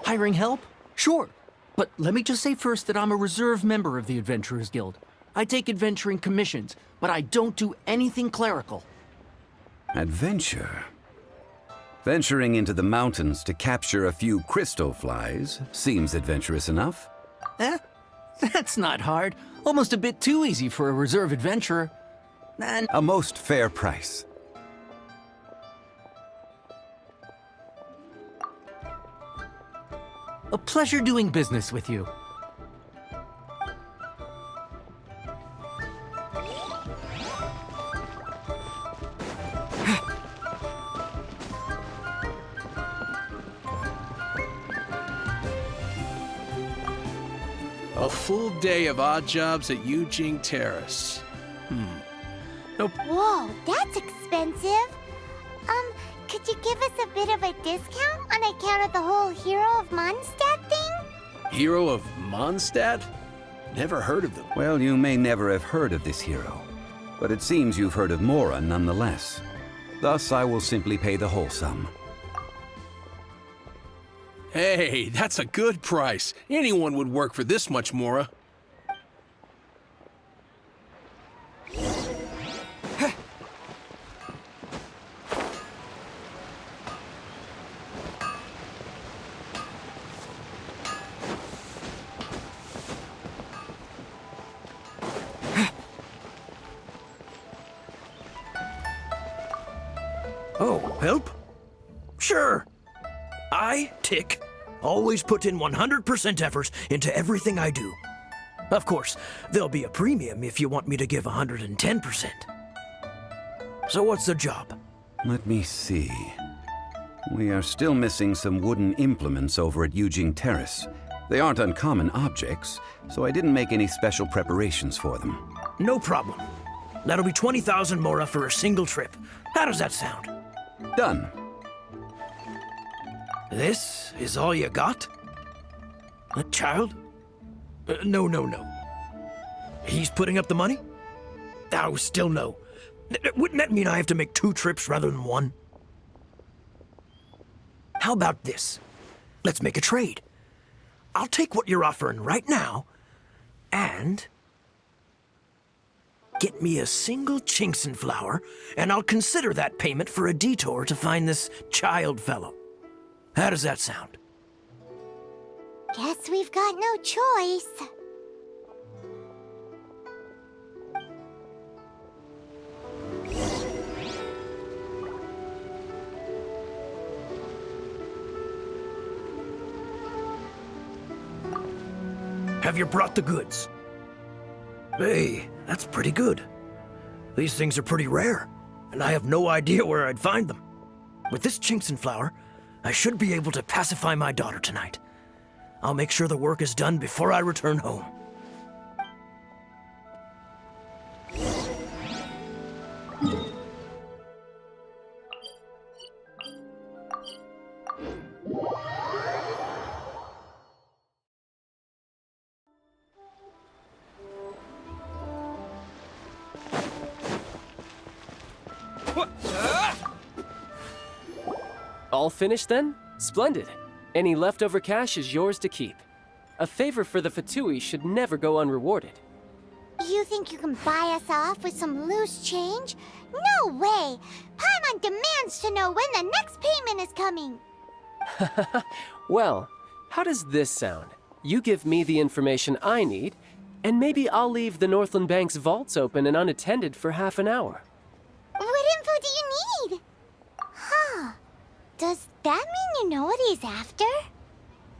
Hiring help? Sure. But let me just say first that I'm a reserve member of the Adventurers Guild. I take adventuring commissions, but I don't do anything clerical. Adventure? Venturing into the mountains to capture a few crystal flies seems adventurous enough. That's not hard. Almost a bit too easy for a reserve adventurer. And A most fair price. a pleasure doing business with you. A full day of odd jobs at Yujing Terrace. Nope. Whoa, that's expensive. Could you give us a bit of a discount on account of the whole Hero of Mondstadt thing? Hero of Mondstadt? Never heard of them. Well, you may never have heard of this hero, but it seems you've heard of Mora nonetheless. Thus, I will simply pay the whole sum. Hey, that's a good price. Anyone would work for this much, Mora. Oh, help? Sure. I, Tick, always put in 100% effort into everything I do. Of course, there'll be a premium if you want me to give 110%. So what's the job? Let me see. We are still missing some wooden implements over at Yujing Terrace. They aren't uncommon objects, so I didn't make any special preparations for them. No problem. That'll be 20,000 Mora for a single trip. How does that sound? Done. This is all you got? A child? No. He's putting up the money? Oh, still no. Wouldn't that mean I have to make 2 trips rather than 1? How about this? Let's make a trade. I'll take what you're offering right now, and get me a single Chinkson flower, and I'll consider that payment for a detour to find this child fellow. How does that sound? Guess we've got no choice. Have you brought the goods? Hey, that's pretty good. These things are pretty rare, and I have no idea where I'd find them. With this Chinkson flower, I should be able to pacify my daughter tonight. I'll make sure the work is done before I return home. All finished then? Splendid. Any leftover cash is yours to keep. A favor for the Fatui should never go unrewarded. You think you can buy us off with some loose change? No way! Paimon demands to know when the next payment is coming. Well, how does this sound? You give me the information I need, and maybe I'll leave the Northland Bank's vaults open and unattended for half an hour. What info do you need? Huh. Does that mean you know what he's after?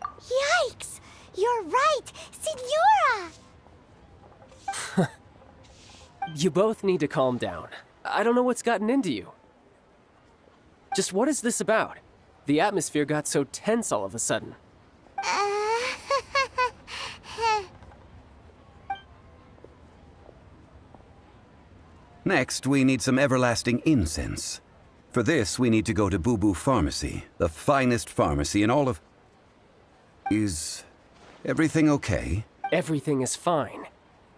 Yikes! You're right! Signora! You both need to calm down. I don't know what's gotten into you. Just what is this about? The atmosphere got so tense all of a sudden. Next, we need some everlasting incense. For this, we need to go to Boo Boo Pharmacy, the finest pharmacy in all of... Is everything okay? Everything is fine.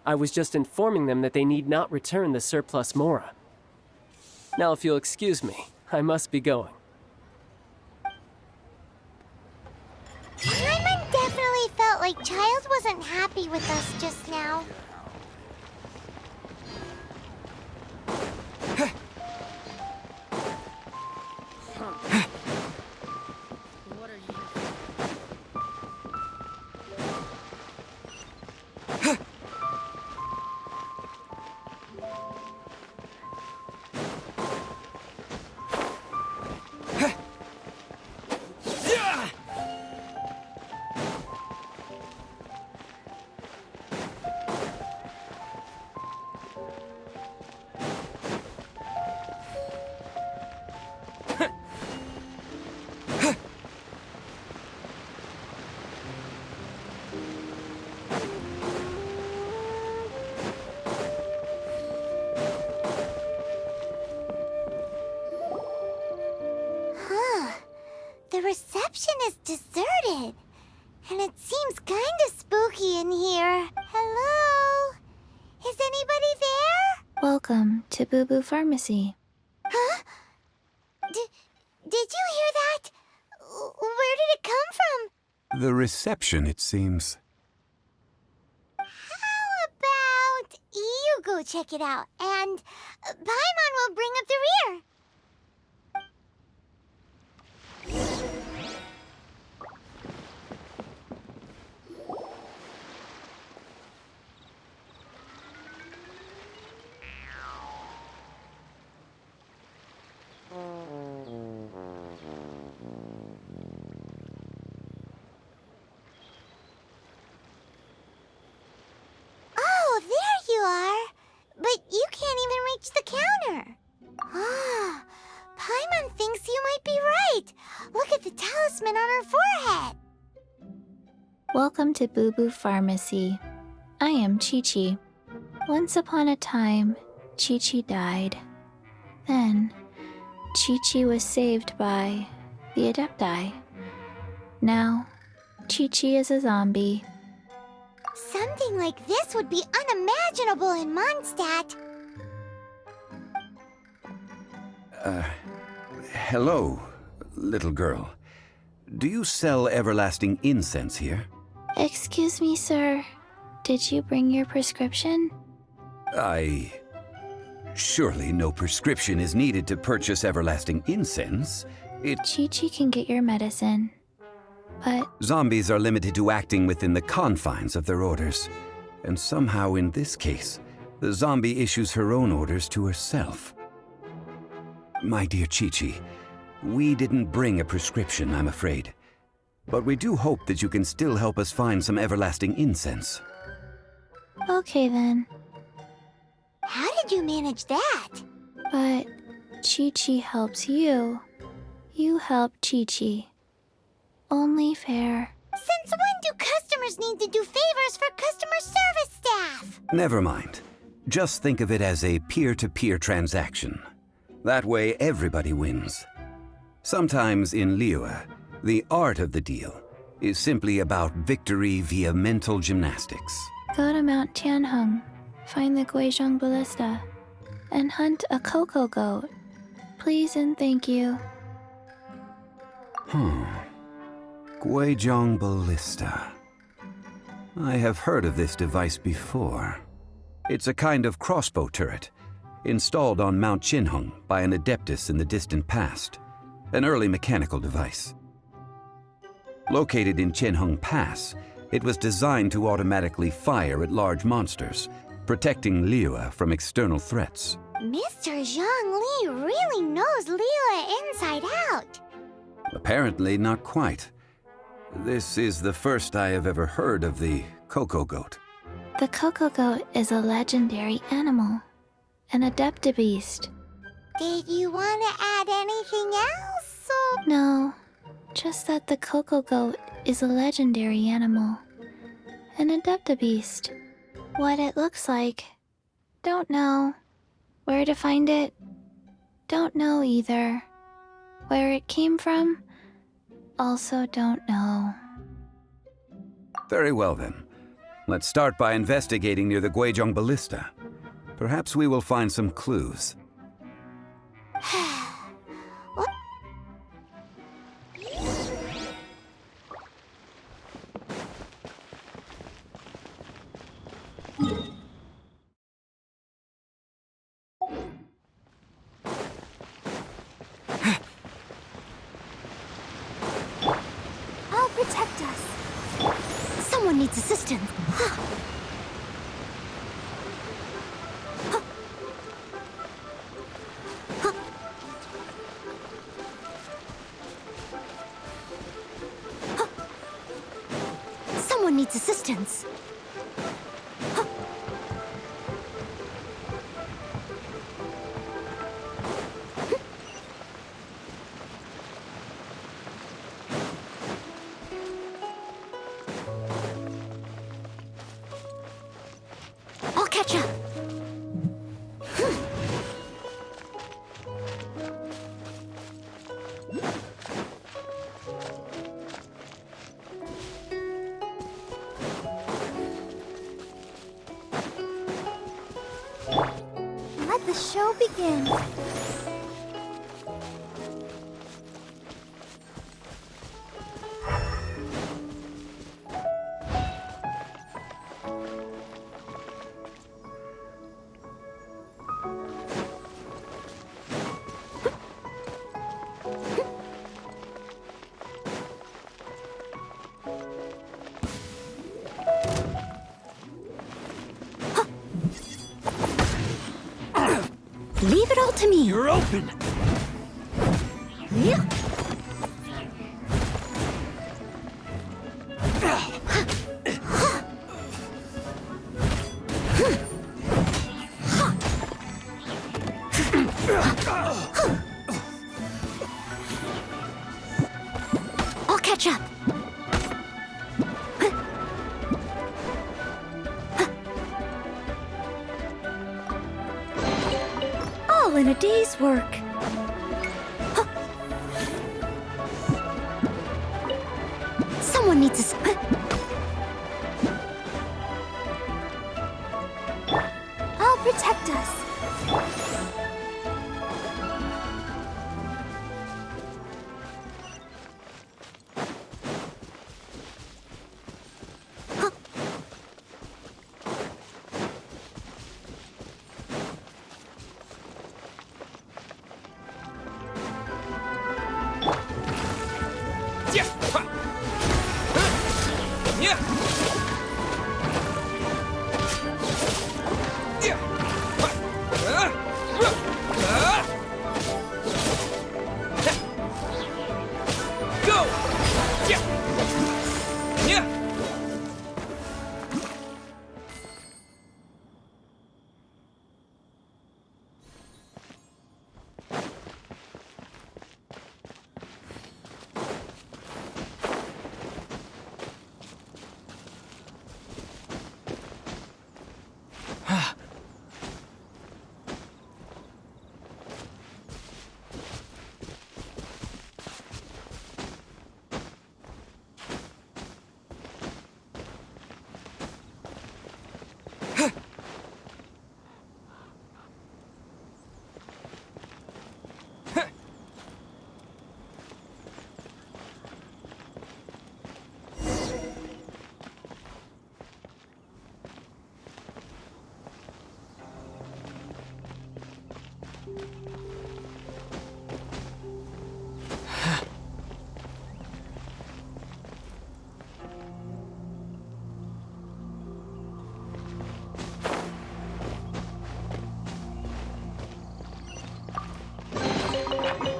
I was just informing them that they need not return the surplus Mora. Now, if you'll excuse me, I must be going. like Child wasn't happy with us just now. The reception is deserted, and it seems kinda spooky in here. Hello? Is anybody there? Welcome to Boo Boo Pharmacy. Huh? Did you hear that? Where did it come from? The reception, it seems. How about you go check it out, and Paimon will bring up the rear. Oh, there you are. But you can't even reach the counter. Ah, Paimon thinks you might be right. Look at the talisman on her forehead. Welcome to Boo Boo Pharmacy. I am Chi-Chi. Once upon a time, Chi-Chi died. Then, Chi-Chi was saved by the Adepti. Now, Chi-Chi is a zombie. Something like this would be unimaginable in Mondstadt. Hello, little girl. Do you sell everlasting incense here? Excuse me, sir. Did you bring your prescription? Surely no prescription is needed to purchase everlasting incense. Chi-Chi can get your medicine. But Zombies are limited to acting within the confines of their orders. And somehow in this case, the zombie issues her own orders to herself. My dear Chi-Chi, we didn't bring a prescription, I'm afraid. But we do hope that you can still help us find some everlasting incense. okay then. How did you manage that? But Chi-Chi helps you. You help Chi-Chi. Only fair. Since when do customers need to do favors for customer service staff? Never mind. Just think of it as a peer-to-peer transaction. That way everybody wins. Sometimes in Liyue, the art of the deal is simply about victory via mental gymnastics. Go to Mount Tianheng, find the Guizhong Ballista, and hunt a cocoa goat. Please and thank you. Guizhong Ballista. I have heard of this device before. It's a kind of crossbow turret, installed on Mount Qinheng by an adeptus in the distant past, an early mechanical device. Located in Qinheng Pass, it was designed to automatically fire at large monsters, protecting Liyue from external threats. Mr. Zhang Li really knows Liyue inside out. Apparently not quite. This is the first I have ever heard of the cocoa goat. The cocoa goat is a legendary animal, an adeptabeast. Did you want to add anything else? No, just that the cocoa goat is a legendary animal, an adeptabeast. What it looks like, don't know. Where to find it, don't know either. Where it came from, also don't know. Very well then. Let's start by investigating near the Guizhong Ballista. Perhaps we will find some clues. Someone needs assistance. Someone needs assistance. I'll catch up. Let the show begin. Leave it all to me. You're open! Yeah. I'll catch up. All in a day's work. Someone needs a... I'll protect us.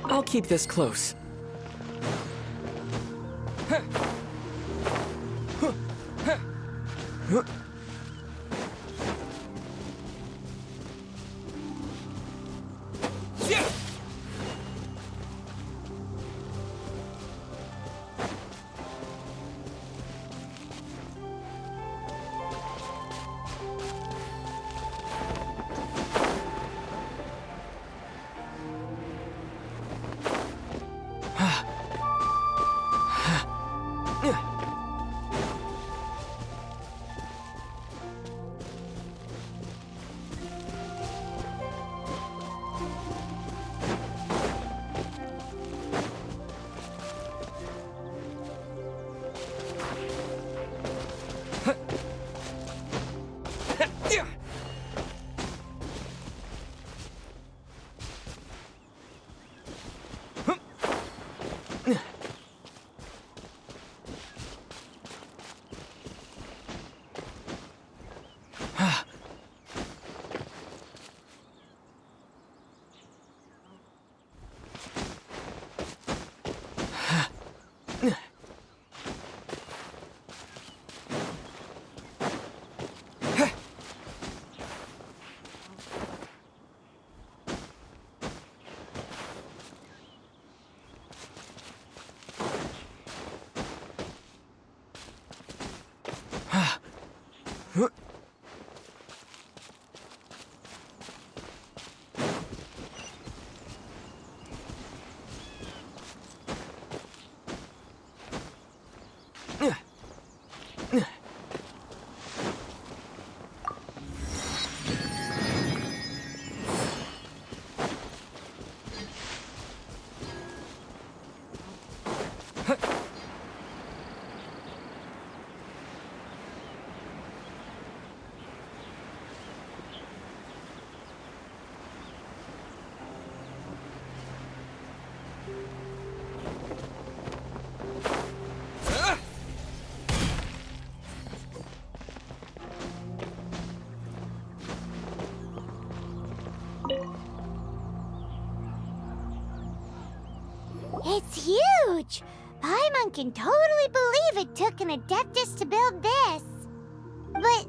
I'll keep this close. It's huge! Paimon can totally believe it took an Adeptus to build this. But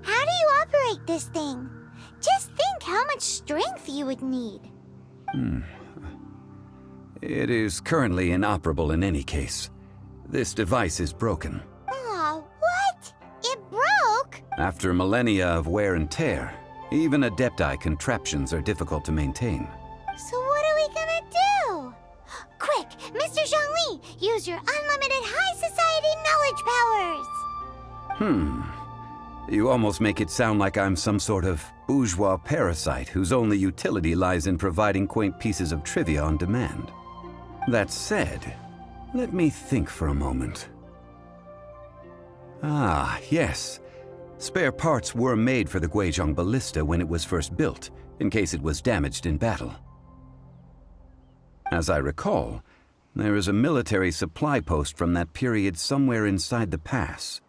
how do you operate this thing? Just think how much strength you would need. It is currently inoperable in any case. This device is broken. Aw, what? It broke? After millennia of wear and tear, even Adepti contraptions are difficult to maintain. So what are we gonna do? Quick, Mr. Zhongli, use your unlimited high society knowledge powers! You almost make it sound like I'm some sort of bourgeois parasite whose only utility lies in providing quaint pieces of trivia on demand. That said, let me think for a moment. Ah, yes. Spare parts were made for the Guizhong ballista when it was first built, in case it was damaged in battle. As I recall, there is a military supply post from that period somewhere inside the pass.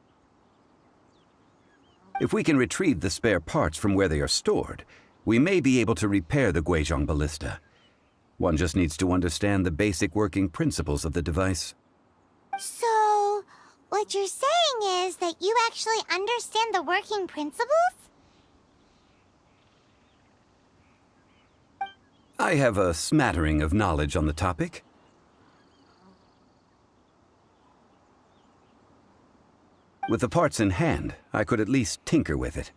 If we can retrieve the spare parts from where they are stored, we may be able to repair the Guizhong ballista. One just needs to understand the basic working principles of the device. So, what you're saying is that you actually understand the working principles? I have a smattering of knowledge on the topic. With the parts in hand, I could at least tinker with it.